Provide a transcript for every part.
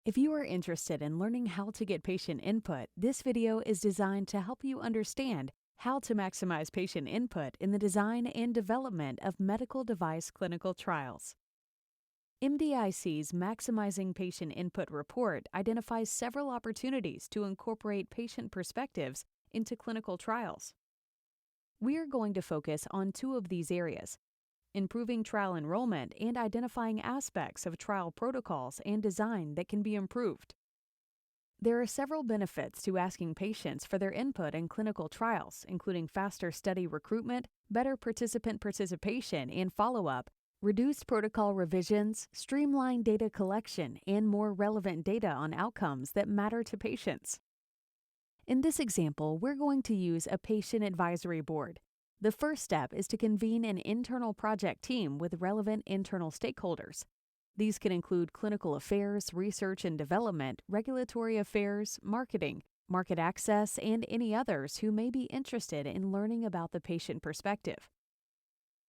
If you are interested in learning how to get patient input, this video is designed to help you understand how to maximize patient input in the design and development of medical device clinical trials. MDIC's Maximizing Patient Input report identifies several opportunities to incorporate patient perspectives into clinical trials. We are going to focus on two of these areas: improving trial enrollment and identifying aspects of trial protocols and design that can be improved. There are several benefits to asking patients for their input in clinical trials, including faster study recruitment, better participant participation and follow-up, reduced protocol revisions, streamlined data collection, and more relevant data on outcomes that matter to patients. In this example, we're going to use a patient advisory board. The first step is to convene an internal project team with relevant internal stakeholders. These can include clinical affairs, research and development, regulatory affairs, marketing, market access, and any others who may be interested in learning about the patient perspective.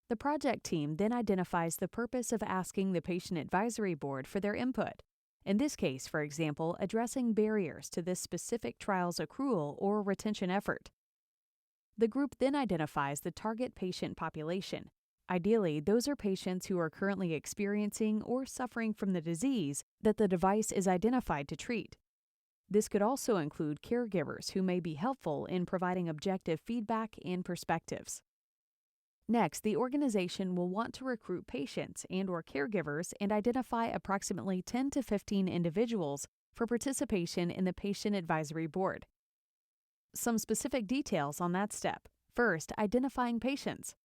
The project team then identifies the purpose of asking the patient advisory board for their input. In this case, for example, addressing barriers to this specific trial's accrual or retention effort. The group then identifies the target patient population. Ideally, those are patients who are currently experiencing or suffering from the disease that the device is identified to treat. This could also include caregivers who may be helpful in providing objective feedback and perspectives. Next, the organization will want to recruit patients and/or caregivers and identify approximately 10 to 15 individuals for participation in the patient advisory board. Some specific details on that step. First, identifying patients.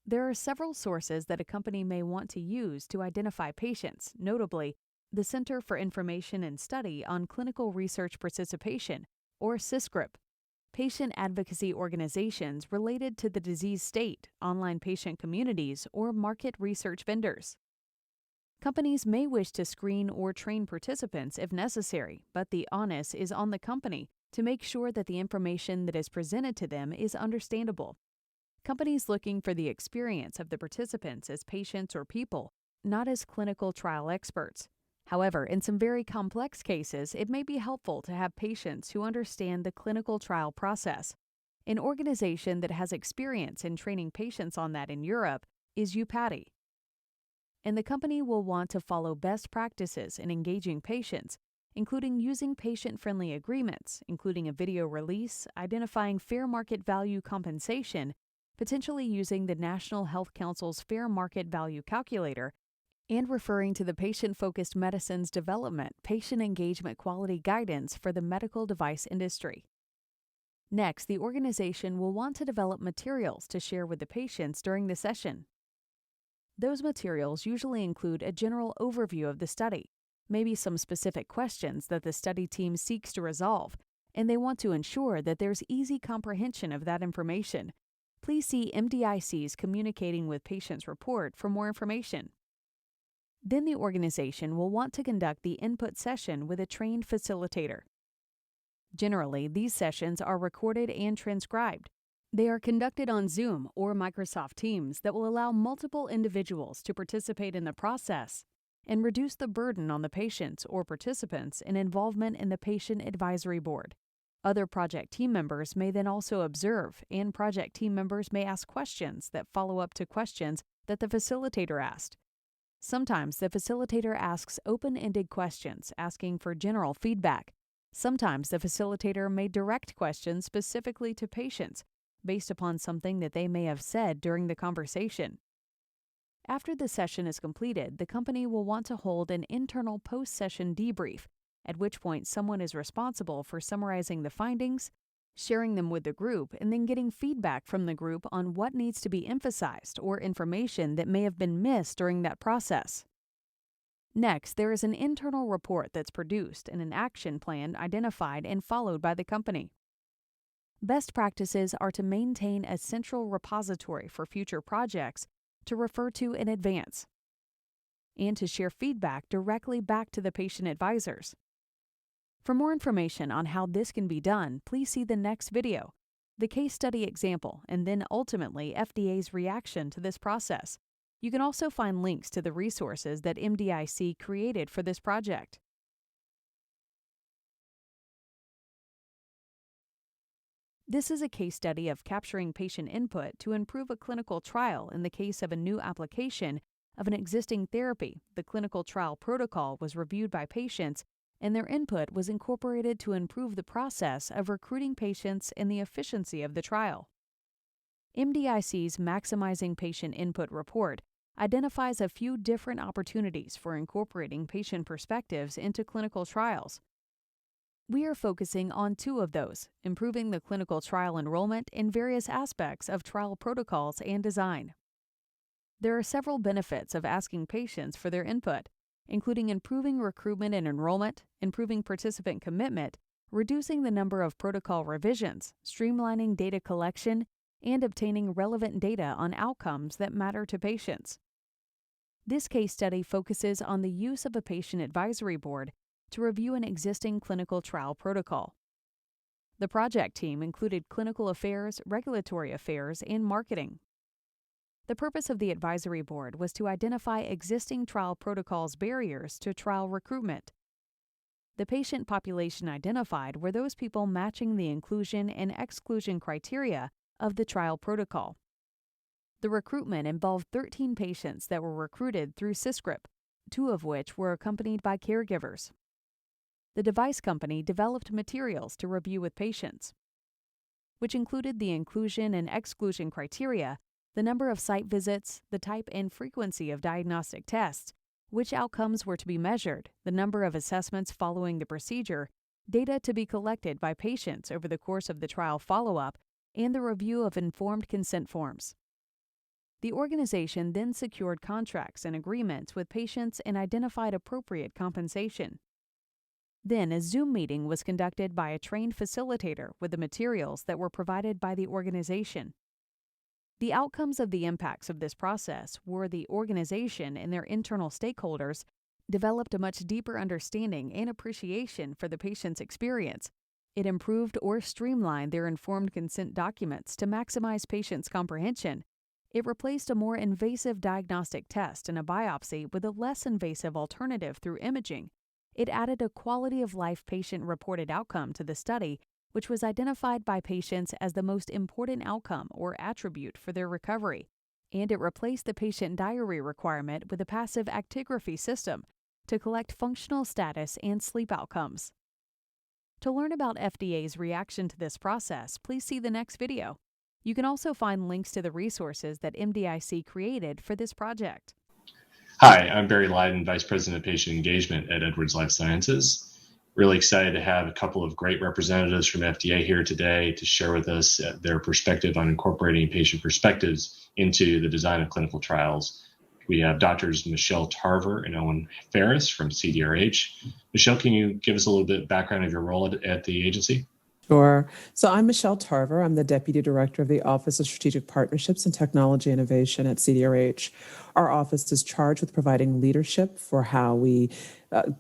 There are several sources that a company may want to use to identify patients, notably the Center for Information and Study on Clinical Research Participation, or CISCRP, patient advocacy organizations related to the disease state, online patient communities, or market research vendors. Companies may wish to screen or train participants if necessary, but the onus is on the company to make sure that the information that is presented to them is understandable. Companies looking for the experience of the participants as patients or people, not as clinical trial experts. However, in some very complex cases, it may be helpful to have patients who understand the clinical trial process. An organization that has experience in training patients on that in Europe is UPATI. And the company will want to follow best practices in engaging patients, including using patient-friendly agreements, including a video release, identifying fair market value compensation, potentially using the National Health Council's Fair Market Value Calculator, and referring to the Patient-Focused Medicines Development Patient Engagement Quality Guidance for the medical device industry. Next, the organization will want to develop materials to share with the patients during the session. Those materials usually include a general overview of the study, maybe some specific questions that the study team seeks to resolve, and they want to ensure that there's easy comprehension of that information. Please see MDIC's Communicating with Patients report for more information. Then the organization will want to conduct the input session with a trained facilitator. Generally, these sessions are recorded and transcribed. They are conducted on Zoom or Microsoft Teams that will allow multiple individuals to participate in the process and reduce the burden on the patients or participants in involvement in the patient advisory board. Other project team members may then also observe, and project team members may ask questions that follow up to questions that the facilitator asked. Sometimes the facilitator asks open-ended questions, asking for general feedback. Sometimes the facilitator may direct questions specifically to patients, based upon something that they may have said during the conversation. After the session is completed, the company will want to hold an internal post-session debrief, at which point someone is responsible for summarizing the findings, sharing them with the group, and then getting feedback from the group on what needs to be emphasized or information that may have been missed during that process. Next, there is an internal report that's produced and an action plan identified and followed by the company. Best practices are to maintain a central repository for future projects to refer to in advance, and to share feedback directly back to the patient advisors. For more information on how this can be done, please see the next video, the case study example, and then ultimately FDA's reaction to this process. You can also find links to the resources that MDIC created for this project. This is a case study of capturing patient input to improve a clinical trial in the case of a new application of an existing therapy. The clinical trial protocol was reviewed by patients, and their input was incorporated to improve the process of recruiting patients and the efficiency of the trial. MDIC's Maximizing Patient Input report identifies a few different opportunities for incorporating patient perspectives into clinical trials. We are focusing on two of those: improving the clinical trial enrollment in various aspects of trial protocols and design. There are several benefits of asking patients for their input, including improving recruitment and enrollment, improving participant commitment, reducing the number of protocol revisions, streamlining data collection, and obtaining relevant data on outcomes that matter to patients. This case study focuses on the use of a patient advisory board to review an existing clinical trial protocol. The project team included clinical affairs, regulatory affairs, and marketing. The purpose of the advisory board was to identify existing trial protocols' barriers to trial recruitment. The patient population identified were those people matching the inclusion and exclusion criteria of the trial protocol. The recruitment involved 13 patients that were recruited through SysGroup, 2 of which were accompanied by caregivers. The device company developed materials to review with patients, which included the inclusion and exclusion criteria, the number of site visits, the type and frequency of diagnostic tests, which outcomes were to be measured, the number of assessments following the procedure, data to be collected by patients over the course of the trial follow-up, and the review of informed consent forms. The organization then secured contracts and agreements with patients and identified appropriate compensation. Then a Zoom meeting was conducted by a trained facilitator with the materials that were provided by the organization. The outcomes of the impacts of this process were the organization and their internal stakeholders developed a much deeper understanding and appreciation for the patient's experience. It improved or streamlined their informed consent documents to maximize patients' comprehension. It replaced a more invasive diagnostic test and a biopsy with a less invasive alternative through imaging. It added a quality-of-life patient-reported outcome to the study, which was identified by patients as the most important outcome or attribute for their recovery, and it replaced the patient diary requirement with a passive actigraphy system to collect functional status and sleep outcomes. To learn about FDA's reaction to this process, please see the next video. You can also find links to the resources that MDIC created for this project. Hi, I'm Barry Leiden, Vice President of Patient Engagement at Edwards Life Sciences. Really excited to have a couple of great representatives from FDA here today to share with us their perspective on incorporating patient perspectives into the design of clinical trials. We have Doctors Michelle Tarver and Owen Ferris from CDRH. Michelle, can you give us a little bit of background of your role at the agency? Sure. So I'm Michelle Tarver. I'm the Deputy Director of the Office of Strategic Partnerships and Technology Innovation at CDRH. Our office is charged with providing leadership for how we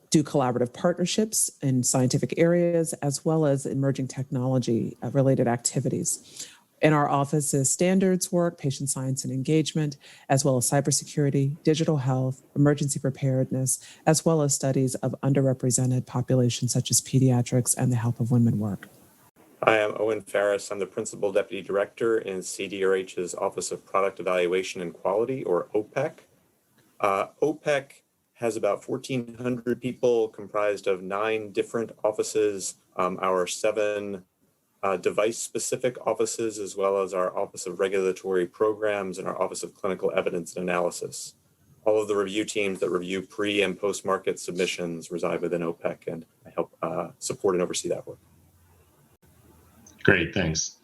do collaborative partnerships in scientific areas, as well as emerging technology-related activities. In our office is standards work, patient science and engagement, as well as cybersecurity, digital health, emergency preparedness, as well as studies of underrepresented populations such as pediatrics and the health of women work. Hi, I'm Owen Ferris. I'm the Principal Deputy Director in CDRH's Office of Product Evaluation and Quality, or OPEC. OPEC has about 1,400 people comprised of 9 different offices, our 7 device-specific offices, as well as our Office of Regulatory Programs and our Office of Clinical Evidence and Analysis. All of the review teams that review pre- and post-market submissions reside within OPEC, and I help support and oversee that work. Great, thanks.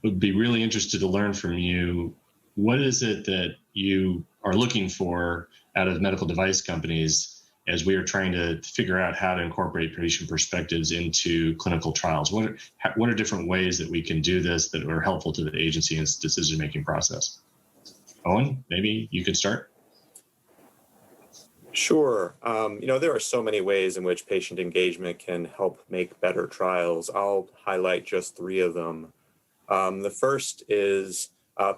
We'd be really interested to learn from you, what is it that you are looking for out of medical device companies as we are trying to figure out how to incorporate patient perspectives into clinical trials? What are different ways that we can do this that are helpful to the agency and its decision-making process? Owen, maybe you could start. Sure. There are so many ways in which patient engagement can help make better trials. I'll highlight just 3 of them. The first is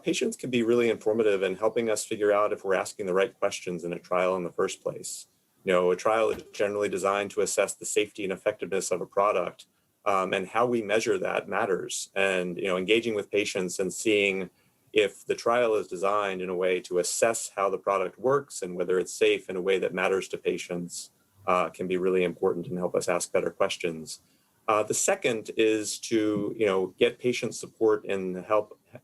patients can be really informative in helping us figure out if we're asking the right questions in a trial in the first place. A trial is generally designed to assess the safety and effectiveness of a product, and how we measure that matters. And engaging with patients and seeing if the trial is designed in a way to assess how the product works and whether it's safe in a way that matters to patients can be really important and help us ask better questions. The second is to get patient support in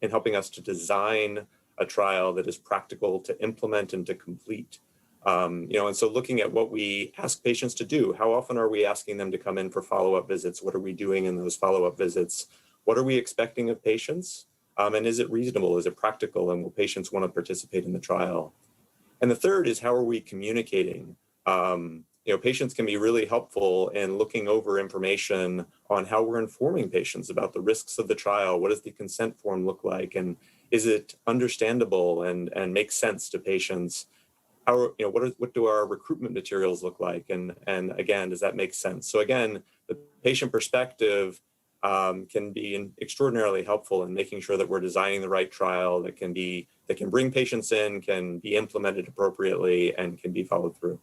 helping us to design a trial that is practical to implement and to complete. And so looking at what we ask patients to do, how often are we asking them to come in for follow-up visits? What are we doing in those follow-up visits? What are we expecting of patients? And is it reasonable? Is it practical? And will patients want to participate in the trial? And the third is, how are we communicating? Patients can be really helpful in looking over information on how we're informing patients about the risks of the trial. What does the consent form look like? And is it understandable and makes sense to patients? What do our recruitment materials look like? And again, does that make sense? So again, the patient perspective can be extraordinarily helpful in making sure that we're designing the right trial that can bring patients in, can be implemented appropriately, and can be followed through.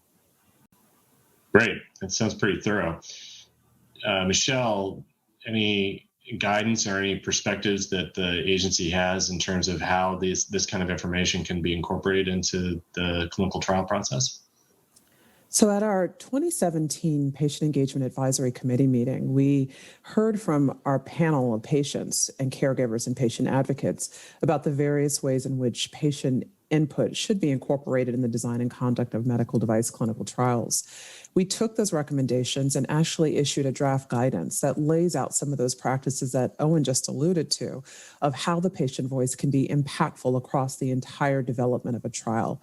Great. That sounds pretty thorough. Michelle, any guidance or any perspectives that the agency has in terms of how this kind of information can be incorporated into the clinical trial process? So at our 2017 Patient Engagement Advisory Committee meeting, we heard from our panel of patients and caregivers and patient advocates about the various ways in which patient input should be incorporated in the design and conduct of medical device clinical trials. We took those recommendations and actually issued a draft guidance that lays out some of those practices that Owen just alluded to, of how the patient voice can be impactful across the entire development of a trial.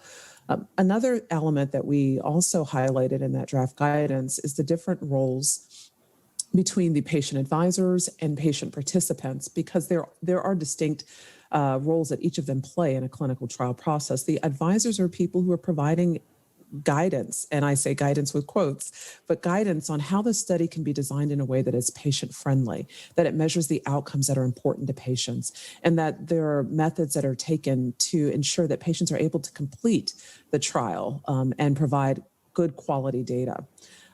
Another element that we also highlighted in that draft guidance is the different roles between the patient advisors and patient participants, because there are distinct roles that each of them play in a clinical trial process. The advisors are people who are providing guidance, and I say guidance with quotes, but guidance on how the study can be designed in a way that is patient-friendly, that it measures the outcomes that are important to patients, and that there are methods that are taken to ensure that patients are able to complete the trial and provide good quality data.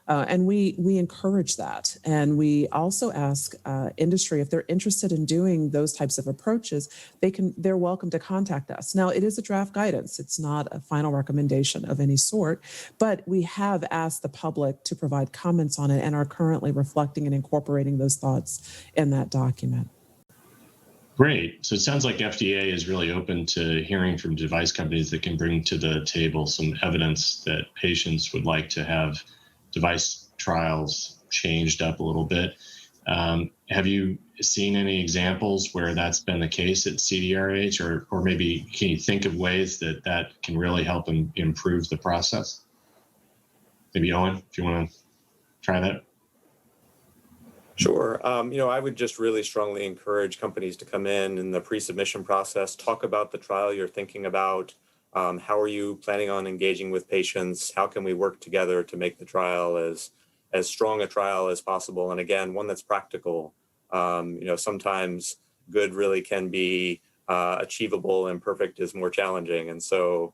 And we encourage that. And we also ask industry, if they're interested in doing those types of approaches, they're welcome to contact us. Now, it is a draft guidance. It's not a final recommendation of any sort, but we have asked the public to provide comments on it and are currently reflecting and incorporating those thoughts in that document. Great. So it sounds like FDA is really open to hearing from device companies that can bring to the table some evidence that patients would like to have device trials changed up a little bit. Have you seen any examples where that's been the case at CDRH, or maybe can you think of ways that can really help improve the process? Maybe Owen, if you want to try that. Sure. I would just really strongly encourage companies to come in the pre-submission process, talk about the trial you're thinking about. How are you planning on engaging with patients? How can we work together to make the trial as strong a trial as possible? And again, one that's practical. Sometimes good really can be achievable and perfect is more challenging. And so,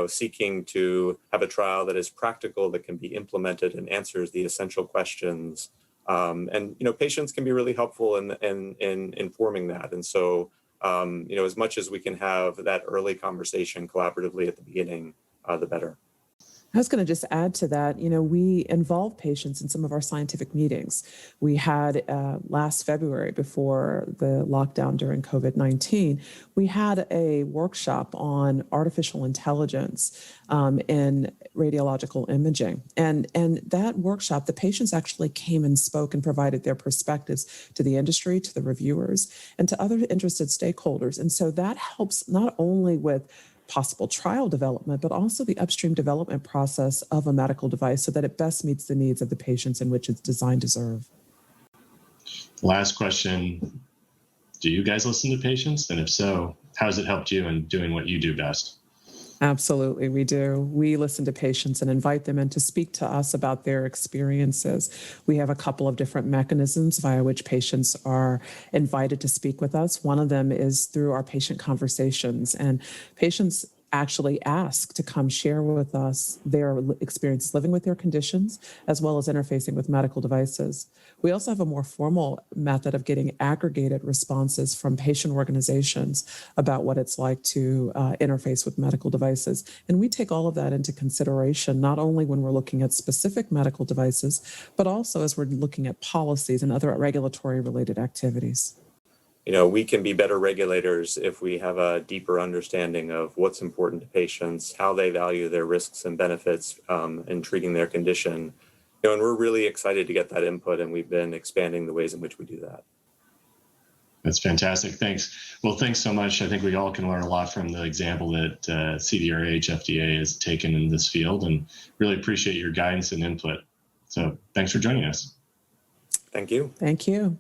seeking to have a trial that is practical, that can be implemented and answers the essential questions. And patients can be really helpful in informing that. And so, as much as we can have that early conversation collaboratively at the beginning, the better. I was going to just add to that, we involve patients in some of our scientific meetings. We had last February, before the lockdown during COVID-19, we had a workshop on artificial intelligence in radiological imaging. And that workshop, the patients actually came and spoke and provided their perspectives to the industry, to the reviewers, and to other interested stakeholders. And so that helps not only with possible trial development, but also the upstream development process of a medical device so that it best meets the needs of the patients in which it's designed to serve. Last question. Do you guys listen to patients? And if so, how has it helped you in doing what you do best? Absolutely, we do. We listen to patients and invite them in to speak to us about their experiences. We have a couple of different mechanisms via which patients are invited to speak with us. One of them is through our patient conversations, and patients actually ask to come share with us their experience living with their conditions, as well as interfacing with medical devices. We also have a more formal method of getting aggregated responses from patient organizations about what it's like to interface with medical devices. And we take all of that into consideration, not only when we're looking at specific medical devices, but also as we're looking at policies and other regulatory related activities. We can be better regulators if we have a deeper understanding of what's important to patients, how they value their risks and benefits in treating their condition. And we're really excited to get that input, and we've been expanding the ways in which we do that. That's fantastic. Thanks. Well, thanks so much. I think we all can learn a lot from the example that CDRH FDA has taken in this field, and really appreciate your guidance and input. So thanks for joining us. Thank you. Thank you.